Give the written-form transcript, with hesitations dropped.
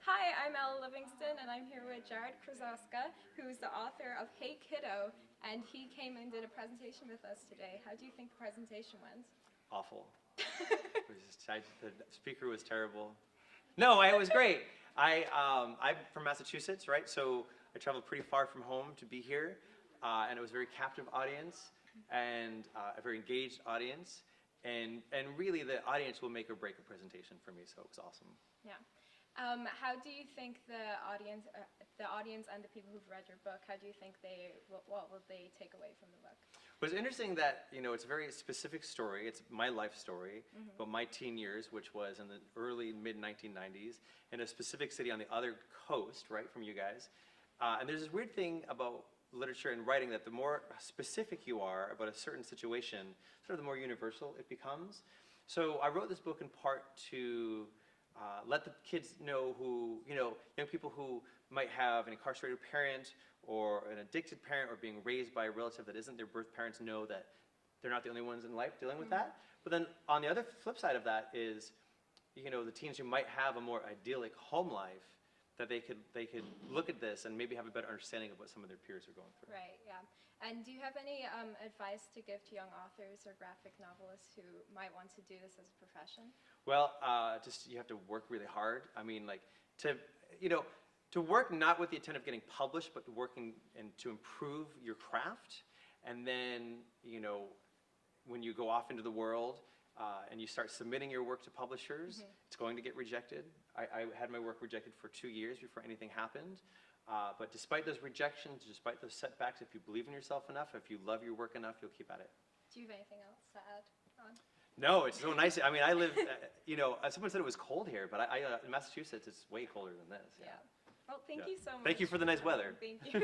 Hi, I'm Ella Livingston, and I'm here with Jared Krasowska, who's the author of Hey Kiddo, and he came and did a presentation with us today. How do you think the presentation went? Awful. The speaker was terrible. No, it was great. I'm from Massachusetts, right? So I traveled pretty far from home to be here, and it was a very captive audience and a very engaged audience, and really the audience will make or break a presentation for me. So it was awesome. Yeah. How do you think the audience and the people who've read your book, how do you think what will they take away from the book? Well, it's interesting that, it's a very specific story. It's my life story, about my teen years, which was in the early, mid-1990s, in a specific city on the other coast, right, from you guys. And there's this weird thing about literature and writing that the more specific you are about a certain situation, sort of the more universal it becomes. So I wrote this book in part to let the kids know who, young people who might have an incarcerated parent or an addicted parent or being raised by a relative that isn't their birth parents, know that they're not the only ones in life dealing with that. But then on the other flip side of that is, the teens who might have a more idyllic home life, that they could look at this and maybe have a better understanding of what some of their peers are going through. Right, yeah. And do you have any advice to give to young authors or graphic novelists who might want to do this as a profession? Well, just you have to work really hard. I mean, to work not with the intent of getting published, but to work and to improve your craft. And then, when you go off into the world and you start submitting your work to publishers, it's going to get rejected. I had my work rejected for 2 years before anything happened. But despite those rejections, despite those setbacks, if you believe in yourself enough, if you love your work enough, you'll keep at it. Do you have anything else to add on? No, it's so nice. I mean, I live, someone said it was cold here, but in Massachusetts, it's way colder than this. Yeah. Well, thank you so much. Thank you for the nice weather. Thank you.